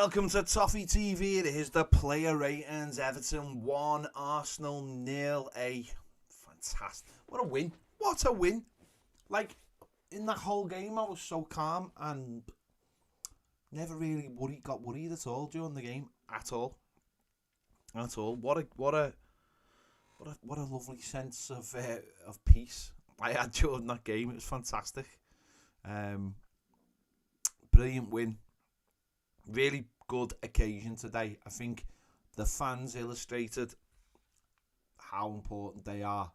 welcome to Toffee TV. It is the player ratings. Everton 1, Arsenal 0. Fantastic. What a win. What a win. Like, in that whole game, I was so calm and never really got worried at all during the game. At all. What a lovely sense of peace I had during that game. It was fantastic. Brilliant win. Really good occasion today. I think the fans illustrated how important they are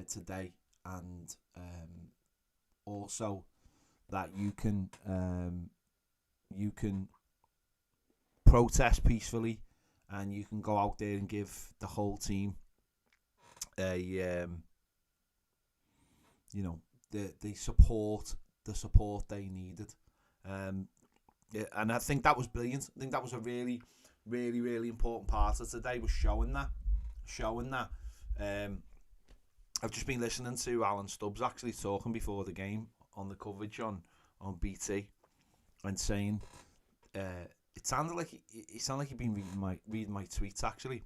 today, and also that you can protest peacefully, and you can go out there and give the whole team the support they needed. And I think that was brilliant. I think that was a really, really, really important part of today, was showing that. I've just been listening to Alan Stubbs actually talking before the game on the coverage on BT, and saying it sounded like he'd been reading my tweets actually,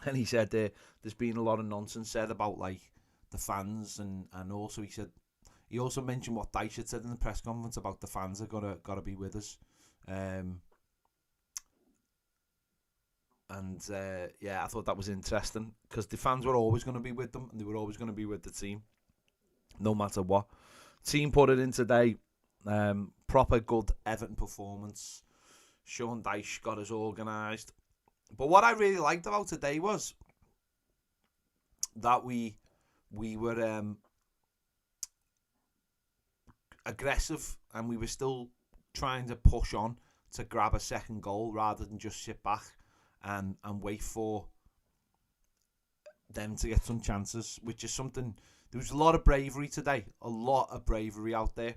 and he said there's been a lot of nonsense said about like the fans, and also he also mentioned what Dyche had said in the press conference about the fans are gotta be with us, I thought that was interesting, because the fans were always going to be with them, and they were always going to be with the team, no matter what. Team put it in today. Proper good Everton performance. Sean Dyche got us organised. But what I really liked about today was that we were aggressive, and we were still trying to push on to grab a second goal rather than just sit back and wait for them to get some chances, which is something. There was a lot of bravery today, a lot of bravery out there,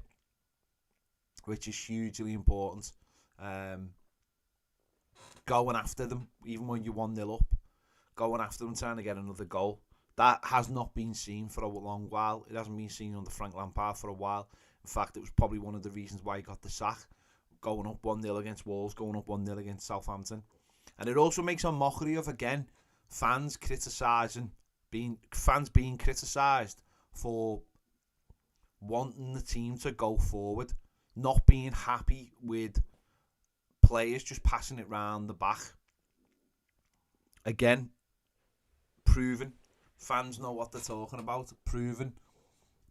which is hugely important. Going after them, even when you're 1-0 up, going after them, trying to get another goal. That has not been seen for a long while. It hasn't been seen under Frank Lampard for a while. In fact, it was probably one of the reasons why he got the sack. Going up 1-0 against Wolves, going up 1-0 against Southampton. And it also makes a mockery of, again, fans being criticised for wanting the team to go forward, not being happy with players just passing it round the back. Again, proven. Fans know what they're talking about. Proven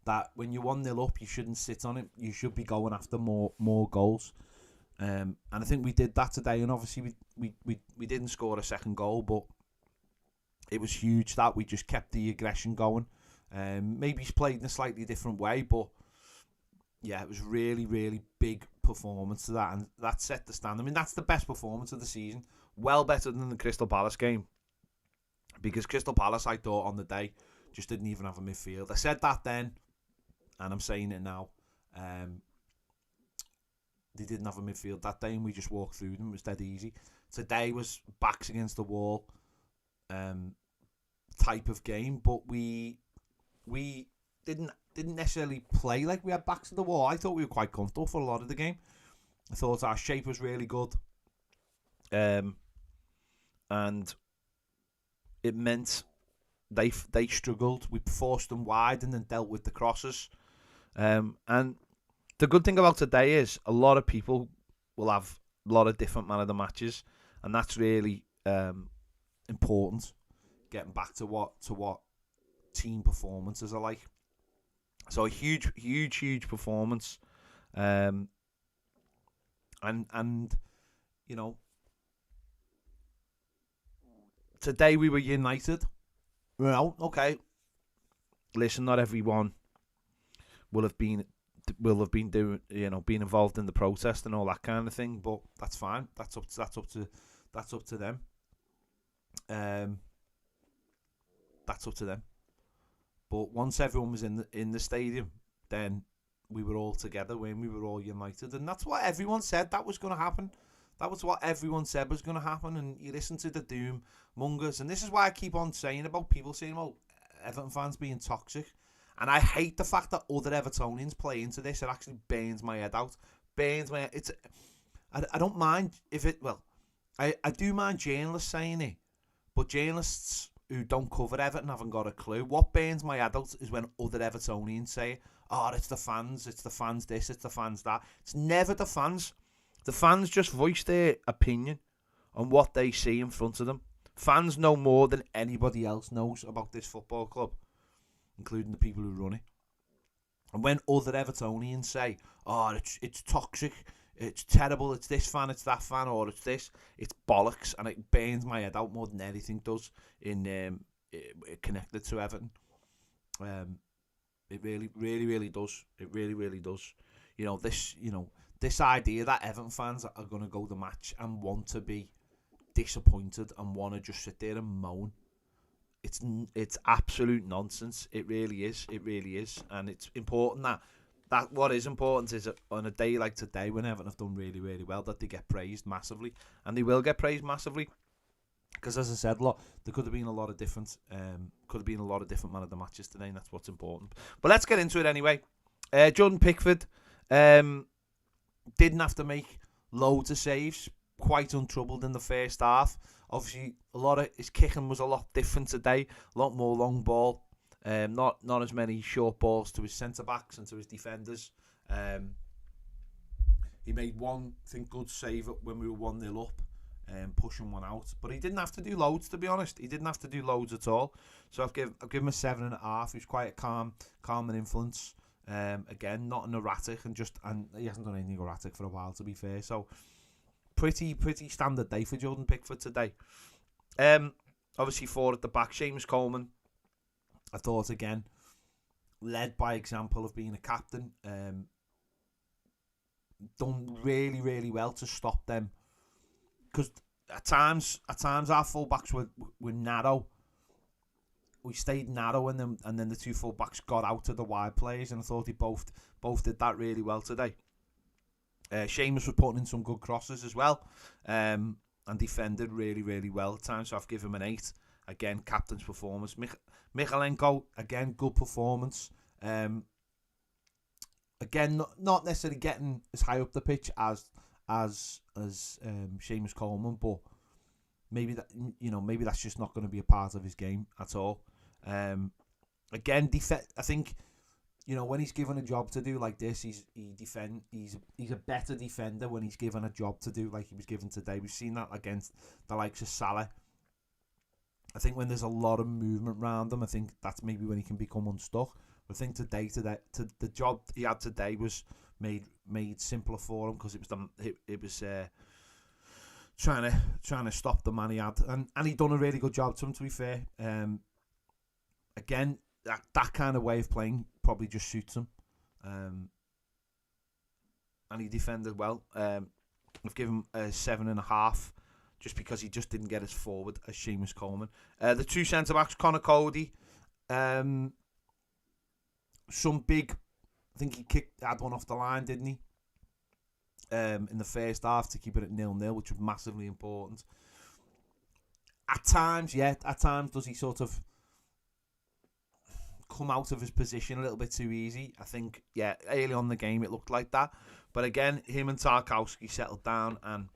that when you're 1-0 up, you shouldn't sit on it. You should be going after more goals. And I think we did that today. And obviously we didn't score a second goal, but it was huge that we just kept the aggression going. Maybe he's played in a slightly different way, but yeah, it was really, really big performance to that, and that set the stand. I mean, that's the best performance of the season. Well better than the Crystal Palace game, because Crystal Palace, I thought on the day, just didn't even have a midfield. I said that then, and I'm saying it now. They didn't have a midfield that day, and we just walked through them. It was dead easy. Today was backs against the wall type of game, but we didn't necessarily play like we had backs to the wall. I thought we were quite comfortable for a lot of the game. I thought our shape was really good, and it meant they struggled. We forced them wide and then dealt with the crosses. And the good thing about today is a lot of people will have a lot of different man of the matches, and that's really important. Getting back to what team performances are like. So a huge performance, and you know, today we were united. Well, okay. Listen, not everyone will have been doing, being involved in the protest and all that kind of thing, but that's fine. That's up to them. That's up to them. But once everyone was in the stadium, then we were all together when we were all united, and that's what everyone said that was going to happen. That was what everyone said was going to happen, and you listen to the doom mongers, and this is why I keep on saying about people saying, well, Everton fans being toxic, and I hate the fact that other Evertonians play into this. It actually burns my head out. I don't mind if it. Well, I do mind journalists saying it, but journalists who don't cover Everton haven't got a clue. What burns my adult is when other Evertonians say, "Oh, it's the fans this, it's the fans that." It's never the fans. The fans just voice their opinion on what they see in front of them. Fans know more than anybody else knows about this football club, including the people who run it. And when other Evertonians say, "Oh, it's toxic, it's terrible, it's this fan, it's that fan, or it's this," it's bollocks, and it burns my head out more than anything does in connected to Everton. It really does. It really does. This idea that Everton fans are going to go the match and want to be disappointed and want to just sit there and moan. It's absolute nonsense. It really is. And it's important that what is important is that on a day like today, when Everton have done really well, that they get praised massively, and they will get praised massively. Because as I said, there could have been a lot of different man of the matches today, and that's what's important. But let's get into it anyway. Jordan Pickford didn't have to make loads of saves, quite untroubled in the first half. Obviously, a lot of his kicking was a lot different today, a lot more long ball, not as many short balls to his centre backs and to his defenders. He made one, I think, good save when we were 1-0 up, pushing one out, but he didn't have to do loads, to be honest. He didn't have to do loads at all. So I'll give him a 7.5. He's quite a calm and influence. Again, not an erratic, and he hasn't done anything erratic for a while, to be fair. So pretty standard day for Jordan Pickford today. Obviously 4 at the back. Seamus Coleman, I thought, again, led by example of being a captain. Done really well to stop them, because at times our fullbacks were narrow. We stayed narrow, and then the two fullbacks got out of the wide players, and I thought they both did that really well today. Seamus was putting in some good crosses as well, and defended really well at times, so I've given him an 8. Again, captain's performance. Michalenko, again, good performance. Again, not necessarily getting as high up the pitch as Seamus Coleman, but maybe that's just not going to be a part of his game at all. Again, I think, when he's given a job to do like this, he's a better defender when he's given a job to do like he was given today. We've seen that against the likes of Salah. I think when there's a lot of movement around him, I think that's maybe when he can become unstuck. I think the job he had today was made simpler for him, because it was trying to stop the man he had, and he done a really good job to him, to be fair. Again, that kind of way of playing probably just suits him, and he defended well. I've given him a 7.5, just because he just didn't get as forward as Seamus Coleman. The two centre backs, Connor Cody, some big. I think he had one off the line, didn't he? In the first half to keep it at 0-0, which was massively important. At times does he sort of come out of his position a little bit too easy. I think, early on in the game it looked like that. But again, him and Tarkowski settled down, and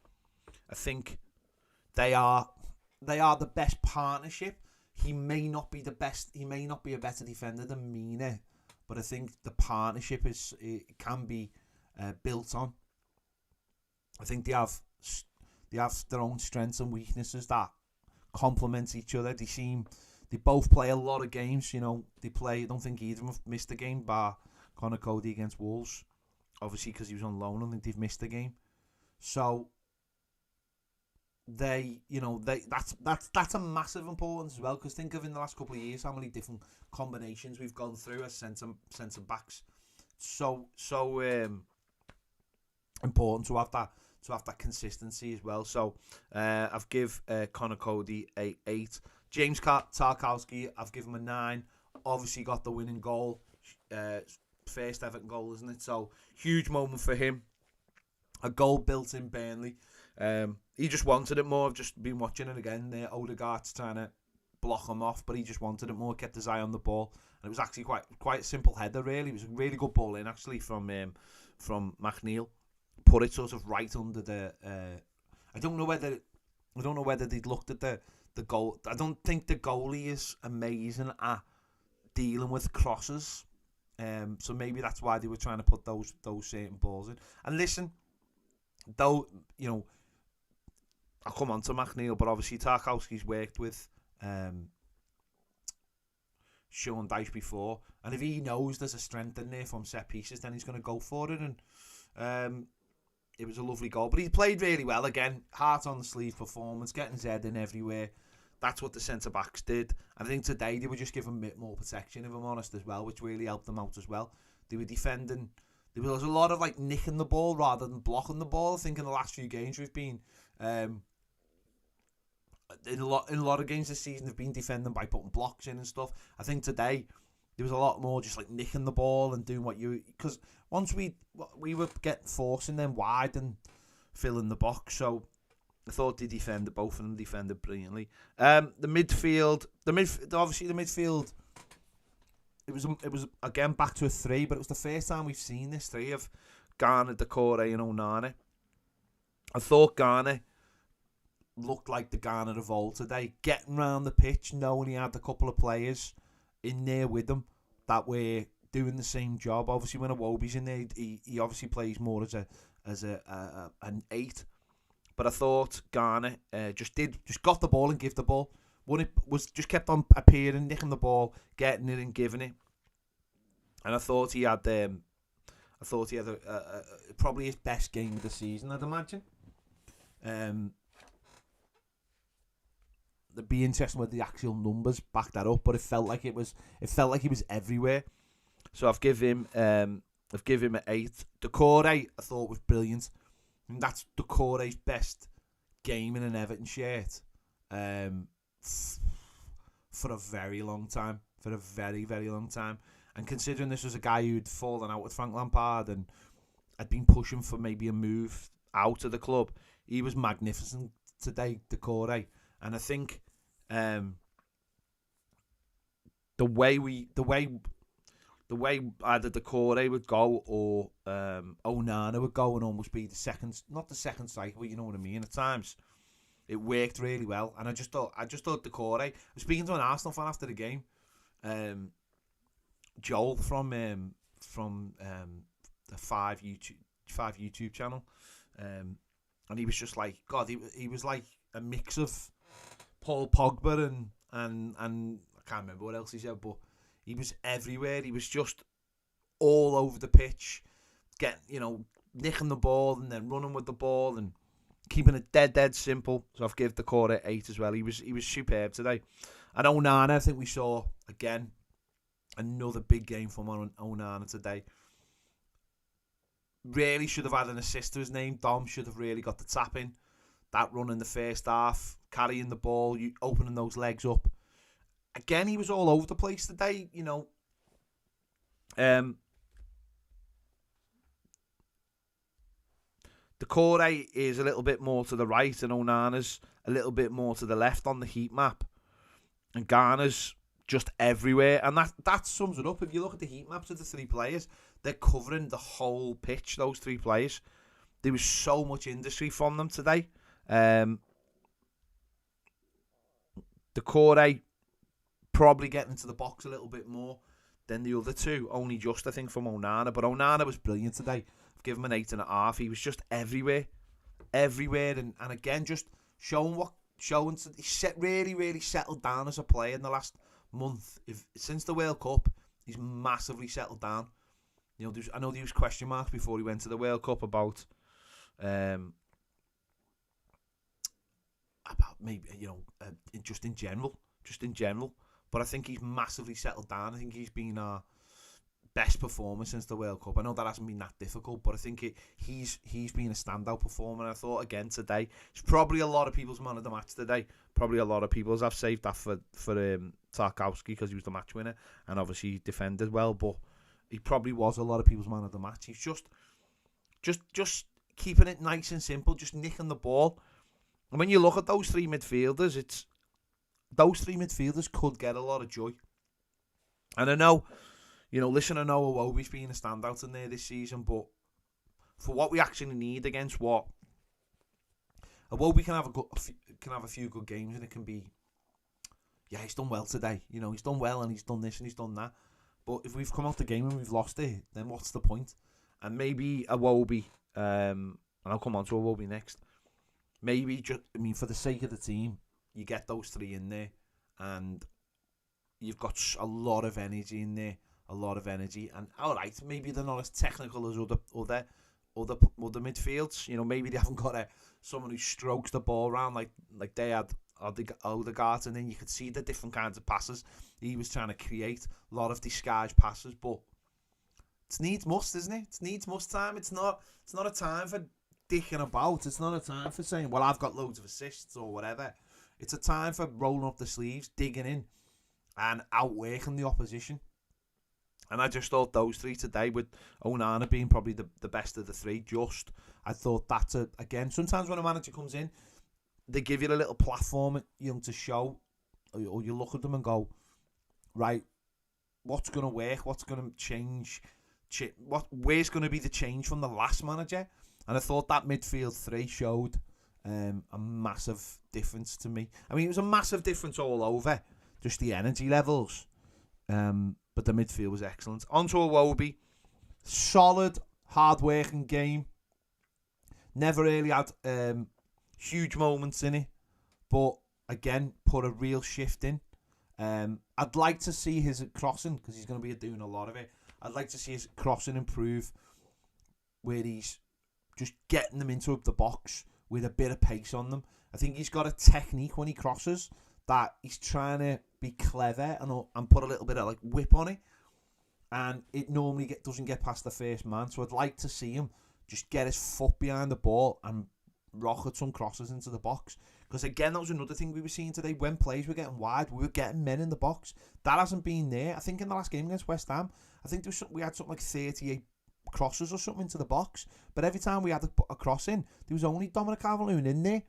I think they are the best partnership. He may not be the best. He may not be a better defender than Mina, but I think the partnership can be built on. I think they have their own strengths and weaknesses that complement each other. They both play a lot of games. They play. I don't think either of them have missed a game, bar Connor Cody against Wolves, obviously because he was on loan. I think they've missed a game. So that's a massive importance as well, because think of in the last couple of years how many different combinations we've gone through as centre backs. So important to have that consistency as well. So I've give Connor Cody a 8. James Tarkowski, I've given him a 9. Obviously got the winning goal, first Everton goal, isn't it? So huge moment for him. A goal built in Burnley. He just wanted it more. I've just been watching it again. Odegaard's trying to block him off, but he just wanted it more. Kept his eye on the ball, and it was actually quite a simple header. Really, it was a really good ball in actually from McNeil. put it sort of right under the. I don't know whether they'd looked at the goal. I don't think the goalie is amazing at dealing with crosses. So maybe that's why they were trying to put those certain balls in. And listen, though, I'll come on to McNeil, but obviously Tarkowski's worked with Sean Dyche before, and if he knows there's a strength in there from set pieces, then he's going to go for it. And it was a lovely goal, but he played really well again. Heart on the sleeve performance, getting Zed in everywhere. That's what the centre backs did. And I think today they were just giving a bit more protection, if I'm honest, as well, which really helped them out as well. They were defending. There was a lot of nicking the ball rather than blocking the ball. I think in the last few games we've been in a lot of games this season they've been defending by putting blocks in and stuff. I think today there was a lot more just nicking the ball and doing because once we were forcing them wide and filling the box. So I thought they defended, both of them defended brilliantly. The midfield, obviously the midfield. It was again back to a 3, but it was the first time we've seen this 3 of Garner, Decore and Onana. I thought Garner looked like the Garner of old today, getting round the pitch, knowing he had a couple of players in there with him that were doing the same job. Obviously, when Iwobi's in there, he obviously plays more as an 8. But I thought Garner just got the ball and give the ball. When it was just kept on appearing, nicking the ball, getting it and giving it. And I thought he had probably his best game of the season, I'd imagine. It'd be interesting with the actual numbers back that up, but it felt like he was everywhere. So I've given him an 8. Decore I thought was brilliant. And that's Decore's best game in an Everton shirt for a very long time. For a very, very long time. And considering this was a guy who'd fallen out with Frank Lampard and had been pushing for maybe a move out of the club, he was magnificent today, Decore. And I think the way either Decore would go or Onana would go and almost be not the second cycle, but you know what I mean. At times, it worked really well, and I just thought Decore. I was speaking to an Arsenal fan after the game, Joel from the 5 YouTube channel, and he was just like, God, he was like a mix of Paul Pogba and I can't remember what else he said, but he was everywhere. He was just all over the pitch, nicking the ball and then running with the ball and keeping it dead simple. So I've given Decore 8 as well. He was superb today. And Onana, I think we saw again another big game from Onana today. Really should have had an assist to his name. Dom should have really got the tap in. That run in the first half, carrying the ball, opening those legs up. Again, he was all over the place today, Decore is a little bit more to the right and Onana's a little bit more to the left on the heat map. And Garner's just everywhere. And that sums it up. If you look at the heat maps of the 3 players, they're covering the whole pitch, those 3 players. There was so much industry from them today. Decore probably getting into the box a little bit more than the other 2. Only just, I think, from Onana. But Onana was brilliant today. I've given him an 8.5. He was just everywhere. And again, just showing he's really settled down as a player in the last month. Since the World Cup, he's massively settled down. I know there was question marks before he went to the World Cup about maybe, just in general. But I think he's massively settled down. I think he's been our best performer since the World Cup. I know that hasn't been that difficult, but I think he's been a standout performer. And I thought again today, it's probably a lot of people's man of the match today. Probably a lot of people's. I've saved that for Tarkowski because he was the match winner and obviously he defended well. But he probably was a lot of people's man of the match. He's just keeping it nice and simple, just nicking the ball. And when you look at those 3 midfielders, those 3 midfielders could get a lot of joy. And I know, I know Iwobi's been a standout in there this season, but for what we actually need against what. Iwobi can have a few good games, and it can be, yeah, he's done well today. You know, he's done well, and he's done this and he's done that. But if we've come out the game and we've lost it, then what's the point? And maybe Iwobi, and I'll come on to Iwobi next. Maybe just, I mean, for the sake of the team, you get those three in there, and you've got a lot of energy in there, a lot of energy. And all right, maybe they're not as technical as other midfields. You know, maybe they haven't got someone who strokes the ball around like they had Odegaard, and then you could see the different kinds of passes he was trying to create, a lot of disguised passes. But it's needs must, isn't it? It's needs must time. It's not a time for dicking about. It's not a time for saying, well, I've got loads of assists or whatever. It's a time for rolling up the sleeves, digging in, and outworking the opposition. And I just thought those three today, with Onana being probably the best of the three, I thought that's again, sometimes when a manager comes in, they give you a little platform, you know, to show, or you look at them and go, right, what's going to work, what's going to change, where's going to be the change from the last manager? And I thought that midfield three showed a massive difference to me. I mean, it was a massive difference all over, just the energy levels. But the midfield was excellent. On to Iwobi. Solid, hard-working game. Never really had huge moments in it. But, again, put a real shift in. I'd like to see his crossing, because he's going to be doing a lot of it. I'd like to see his crossing improve, where he's just getting them into the box with a bit of pace on them. I think he's got a technique when he crosses that he's trying to be clever and put a little bit of like whip on it, and it normally doesn't get past the first man. So I'd like to see him just get his foot behind the ball and rocket some crosses into the box, because again, that was another thing we were seeing today. When plays were getting wide, we were getting men in the box. That hasn't been there. I think in the last game against West Ham, I think we had something like 38 crosses or something into the box, but every time we had a cross in, there was only Dominic Calvert-Lewin in there.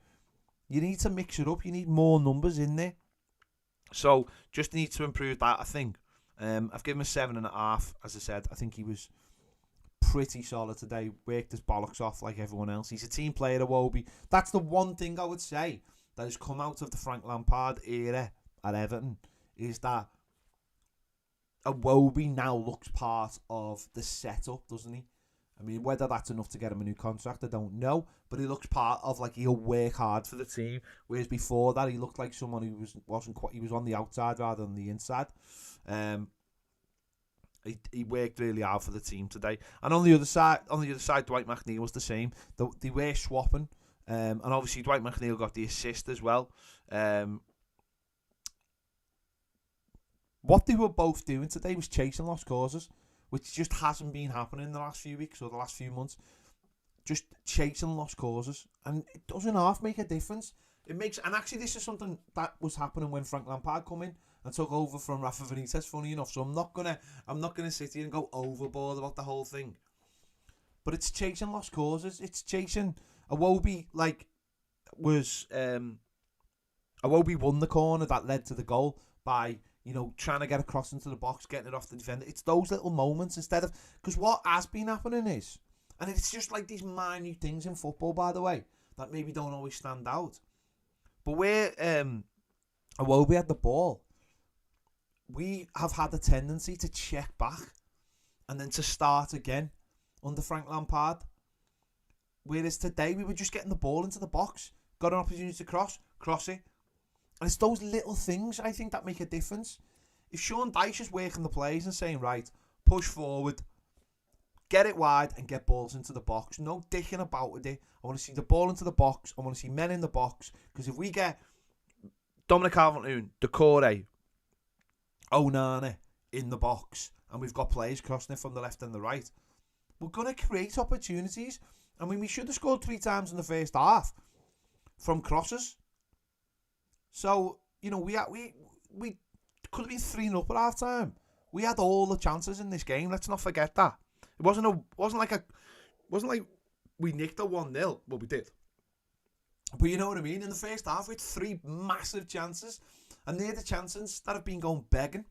You need to mix it up. You need more numbers in there. So just need to improve that, I think. I've given him a 7.5. As I said, I think he was pretty solid today. Worked his bollocks off like everyone else. He's a team player, Iwobi. That's the one thing I would say that has come out of the Frank Lampard era at Everton, is that Iwobi now looks part of the setup, doesn't he? I mean, whether that's enough to get him a new contract, I don't know. But he looks part of, like, he'll work hard for the team. Whereas before that, he looked like someone who wasn't quite. He was on the outside rather than the inside. He worked really hard for the team today. And on the other side, Dwight McNeil was the same. They were swapping, and obviously Dwight McNeil got the assist as well. What they were both doing today was chasing lost causes, which just hasn't been happening in the last few weeks or the last few months. Just chasing lost causes, and it doesn't half make a difference. It makes, and actually this is something that was happening when Frank Lampard come in and took over from Rafa Benitez, funny enough. So I'm not gonna sit here and go overboard about the whole thing. But it's chasing lost causes. It's chasing. Iwobi Iwobi won the corner that led to the goal by, you know, trying to get a cross into the box, getting it off the defender. It's those little moments instead of, because what has been happening is, and it's just like these minute things in football, by the way, that maybe don't always stand out. But where Iwobi had the ball, we have had a tendency to check back and then to start again under Frank Lampard. Whereas today we were just getting the ball into the box, got an opportunity to cross it. And it's those little things, I think, that make a difference. If Sean Dyche is working the plays and saying, right, push forward, get it wide and get balls into the box. No dicking about with it. I want to see the ball into the box. I want to see men in the box. Because if we get Dominic Calvert-Lewin, Decore, Onana in the box, and we've got players crossing it from the left and the right, we're going to create opportunities. I mean, we should have scored 3 times in the first half from crosses. So, you know, we could have been 3-0 at half time. We had all the chances in this game. Let's not forget that. It wasn't like we nicked a 1-0. Well, we did. But you know what I mean? In the first half, we had 3 massive chances. And they're the chances that have been going begging.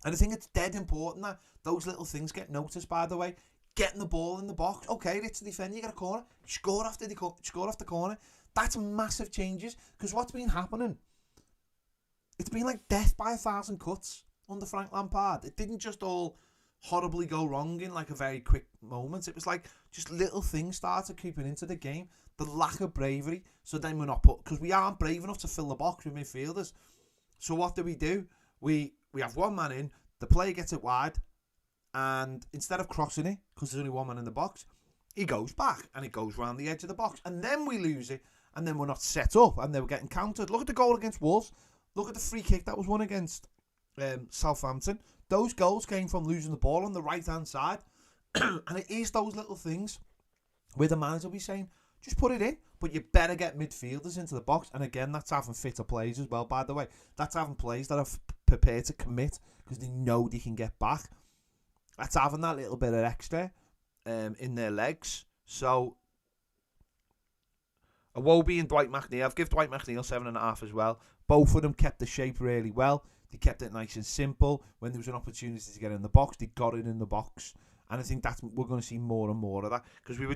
And I think it's dead important that those little things get noticed, by the way. getting the ball in the box. Okay, it's the defender, you get a corner. Score off the corner. That's massive changes. Because what's been happening, it's been like death by 1,000 cuts under Frank Lampard. It didn't just all horribly go wrong in like a very quick moment. It was like just little things started creeping into the game. The lack of bravery. So then we're not because we aren't brave enough to fill the box with midfielders. So what do? We have one man in, the player gets it wide, and instead of crossing it, because there's only one man in the box, he goes back and it goes round the edge of the box, and then we lose it, and then we're not set up, and they were getting countered. Look at the goal against Wolves. Look at the free kick that was won against Southampton. Those goals came from losing the ball on the right-hand side. And it is those little things where the manager will be saying, just put it in, but you better get midfielders into the box. And again, that's having fitter players as well, by the way. That's having players that are prepared to commit because they know they can get back. That's having that little bit of extra in their legs. So, Iwobi and Dwight McNeil, I've given Dwight McNeil 7.5 as well. Both of them kept the shape really well. They kept it nice and simple. When there was an opportunity to get in the box, they got it in the box. And I think we're going to see more and more of that. Because we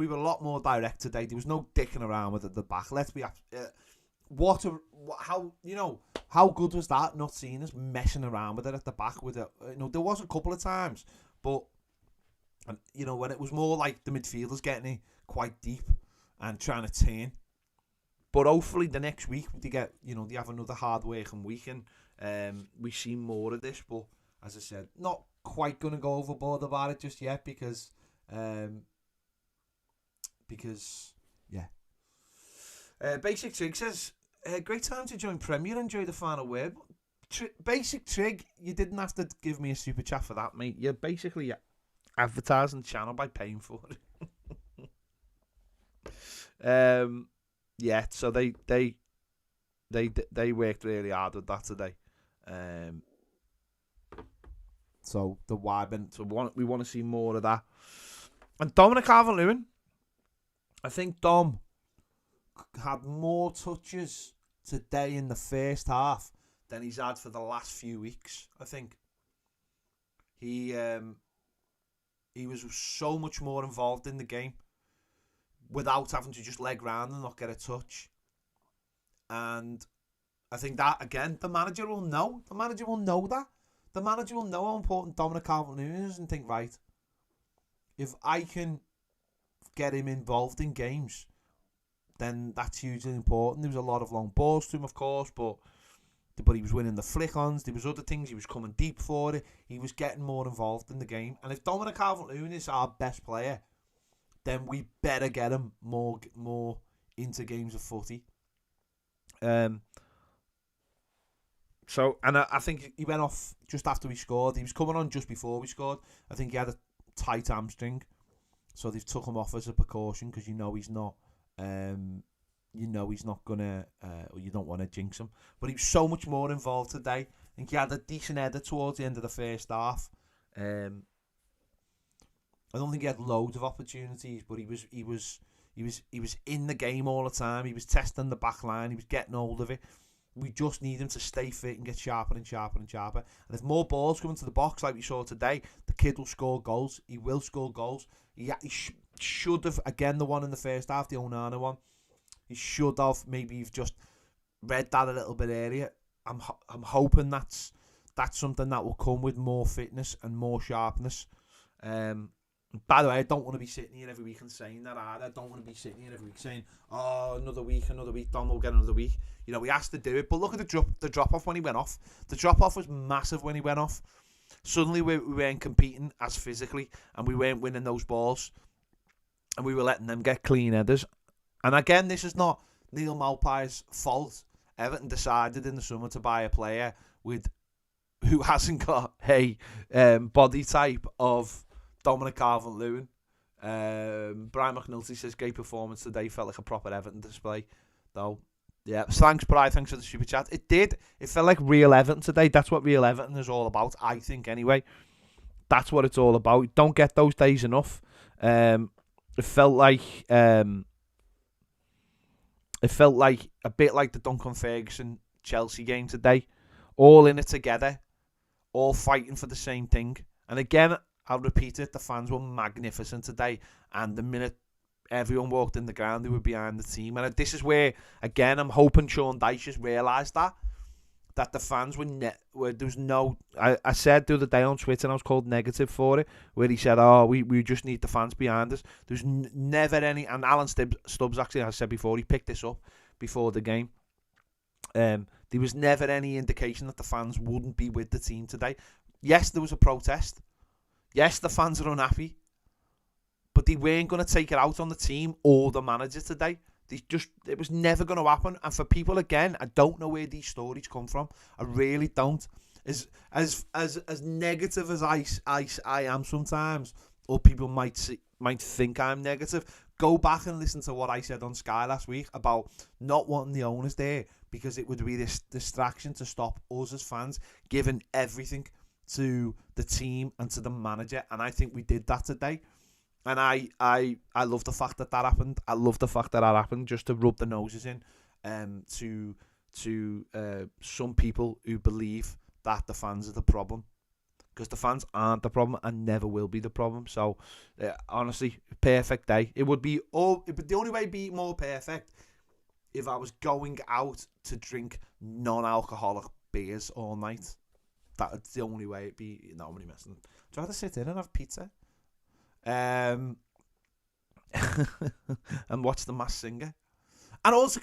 were a lot more direct today. There was no dicking around with it at the back. Let's be how good was that, not seeing us messing around with it at the back with it? There was a couple of times, but when it was more like the midfielders getting it quite deep and trying to turn. But hopefully the next week they have another hard working week, and we see more of this. But as I said, not quite going to go overboard about it just yet because Basic Trig says, great time to join Premier, enjoy the final word. Basic Trig, you didn't have to give me a super chat for that, mate. You're basically advertising the channel by paying for it. Yeah, so they worked really hard with that today. So the Wyben, we want to see more of that. And Dominic Calvert-Lewin, I think Dom had more touches today in the first half than he's had for the last few weeks. I think he was so much more involved in the game without having to just leg round and not get a touch. And I think that, again, the manager will know. The manager will know that. The manager will know how important Dominic Calvert-Lewin is and think, right, if I can get him involved in games, then that's hugely important. There was a lot of long balls to him, of course, but he was winning the flick-ons. There was other things. He was coming deep for it. He was getting more involved in the game. And if Dominic Calvert-Lewin is our best player, then we better get him more into games of footy. So, and I think he went off just after we scored. He was coming on just before we scored. I think he had a tight hamstring, so they've took him off as a precaution because he's not. He's not gonna. Or you don't want to jinx him. But he was so much more involved today. I think he had a decent header towards the end of the first half. I don't think he had loads of opportunities, but he was in the game all the time. He was testing the back line. He was getting hold of it. We just need him to stay fit and get sharper and sharper and sharper. And if more balls come into the box like we saw today, the kid will score goals. He will score goals. He should have, again, the one in the first half, the Onana one. He should have. Maybe you've just read that a little bit earlier. I'm hoping that's something that will come with more fitness and more sharpness. By the way, I don't want to be sitting here every week and saying that either. I don't want to be sitting here every week saying, oh, another week, Dom will get another week. He has to do it. But look at the drop-off when he went off. The drop-off was massive when he went off. Suddenly we weren't competing as physically and we weren't winning those balls. And we were letting them get clean headers. And again, this is not Neil Maupay's fault. Everton decided in the summer to buy a player who hasn't got a body type of Dominic Calvert-Lewin. Brian McNulty says, great performance today. Felt like a proper Everton display. Though, yeah. Thanks, Brian. Thanks for the super chat. It did. It felt like real Everton today. That's what real Everton is all about, I think, anyway. That's what it's all about. You don't get those days enough. It felt like a bit like the Duncan Ferguson Chelsea game today. All in it together. All fighting for the same thing. And again, I'll repeat it, the fans were magnificent today, and the minute everyone walked in the ground, they were behind the team. And this is where, again, I'm hoping Sean Dyche has realised that the fans were there was no... I said the other day on Twitter, and I was called negative for it, where he said, we just need the fans behind us. There's never any... And Alan Stubbs actually, as I said before, he picked this up before the game. There was never any indication that the fans wouldn't be with the team today. Yes, there was a protest. Yes, the fans are unhappy. But they weren't going to take it out on the team or the manager today. It was never going to happen. And for people, again, I don't know where these stories come from. I really don't. As negative as I am sometimes, or people might think I'm negative, go back and listen to what I said on Sky last week about not wanting the owners there because it would be this distraction to stop us as fans giving everything to the team and to the manager. And I think we did that today. And I love the fact that happened. I love the fact that happened just to rub the noses in to some people who believe that the fans are the problem. Because the fans aren't the problem and never will be the problem. So, honestly, perfect day. It would be the only way it'd be more perfect if I was going out to drink non-alcoholic beers all night. That's the only way it'd be. No, I'm only messing. Do I have to sit in and have pizza? And watch the Masked Singer. And also,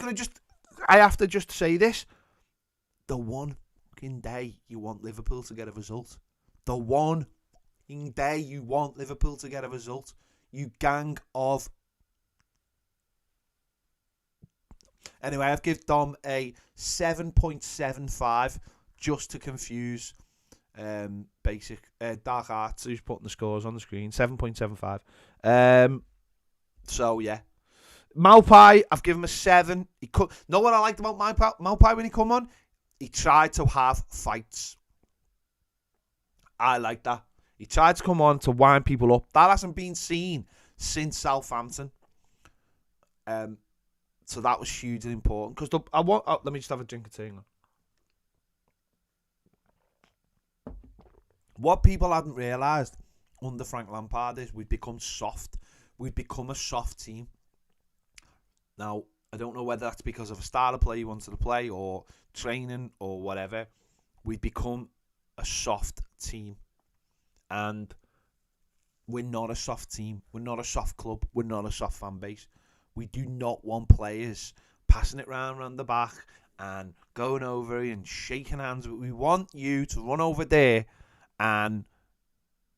I have to just say this. The one fucking day you want Liverpool to get a result. The one day you want Liverpool to get a result. You gang of... Anyway, I've given Dom a 7.75 just to confuse Dark Arts, who's putting the scores on the screen. 7.75. So, yeah. Maupai, I've given him a 7. Know what I liked about Maupai when he come on? He tried to have fights. I like that. He tried to come on to wind people up. That hasn't been seen since Southampton. So that was hugely important. Because let me just have a drink of tea. What people hadn't realised under Frank Lampard is we'd become soft. We'd become a soft team. Now, I don't know whether that's because of a style of play he wanted to play or training or whatever. We'd become a soft team. And we're not a soft team. We're not a soft club. We're not a soft fan base. We do not want players passing it round the back and going over and shaking hands. We want you to run over there and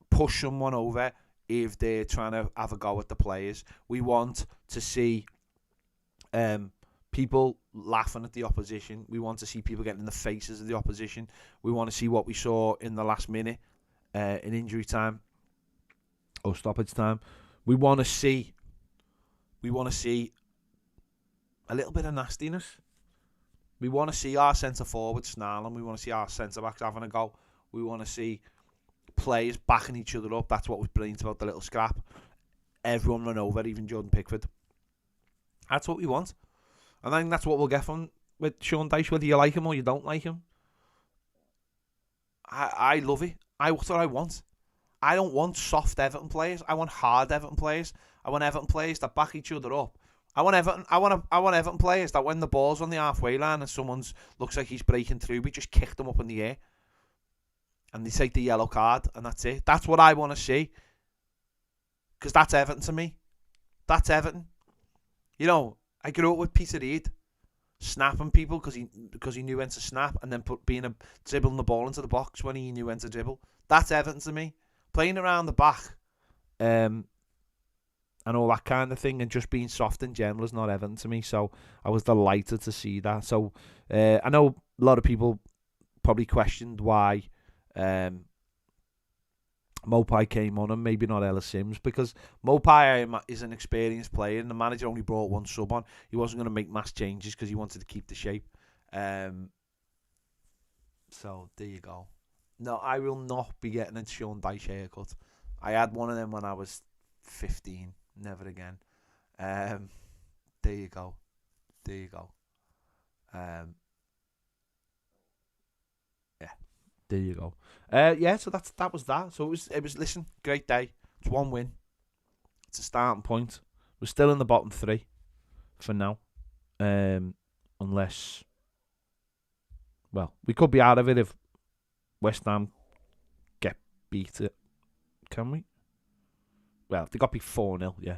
push someone over if they're trying to have a go at the players. We want to see people laughing at the opposition. We want to see people getting in the faces of the opposition. We want to see what we saw in the last minute in injury time or stoppage time. We want to see a little bit of nastiness. We want to see our centre forward snarling. We want to see our centre backs having a go. We want to see players backing each other up. That's what was brilliant about the little scrap. Everyone ran over, even Jordan Pickford. That's what we want. And I think that's what we'll get from with Sean Dyche, whether you like him or you don't like him. I love it. That's what I want. I don't want soft Everton players. I want hard Everton players. I want Everton players that back each other up. I want Everton players that when the ball's on the halfway line and someone's looks like he's breaking through, we just kick them up in the air. And they take the yellow card, and that's it. That's what I want to see. Because that's Everton to me. That's Everton. You know, I grew up with Peter Reid snapping people because he knew when to snap, and then dribbling the ball into the box when he knew when to dribble. That's Everton to me. Playing around the back, and all that kind of thing, and just being soft in general is not Everton to me. So I was delighted to see that. So I know a lot of people probably questioned why Mopai came on and maybe not Ellis Sims, because Mopai is an experienced player and the manager only brought one sub on. He wasn't going to make mass changes because he wanted to keep the shape. So there you go. No, I will not be getting a Sean Dyche haircut. I had one of them when I was 15. Never again. There you go. Yeah. There you go. Yeah, so that was that. So it was. Listen, great day. It's 1 win. It's a starting point. We're still in the bottom 3 for now, unless, well, we could be out of it if West Ham get beat. Can we? Well, they got beat 4-0. Yeah.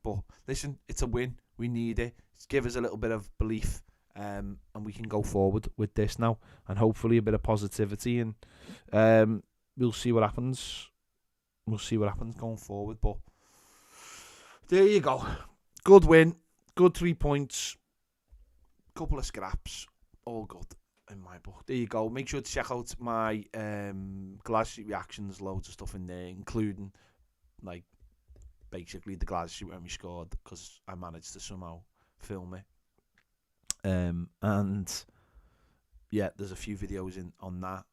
But listen, it's a win. We need it. Give us a little bit of belief. And we can go forward with this now, and hopefully a bit of positivity, and we'll see what happens. We'll see what happens going forward. But there you go. Good win. Good 3 points. Couple of scraps. All good in my book. There you go. Make sure to check out my Glasgow reactions. Loads of stuff in there, including like basically the Glasgow when we scored, because I managed to somehow film it. And yeah, there's a few videos on that.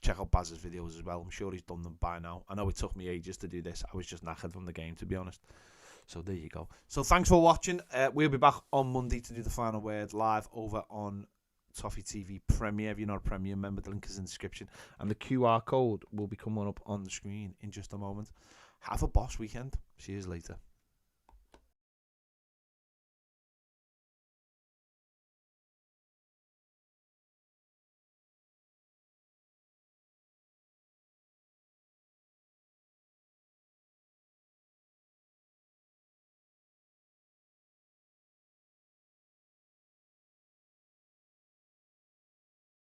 Check out Baz's videos as well. I'm sure he's done them by now. I know it took me ages to do this. I was just knackered from the game, to be honest. So there you go. So thanks for watching. We'll be back on Monday to do the final word live over on Toffee TV Premier. If you're not a Premier member, the link is in the description, and the QR code will be coming up on the screen in just a moment. Have a boss weekend. See you later.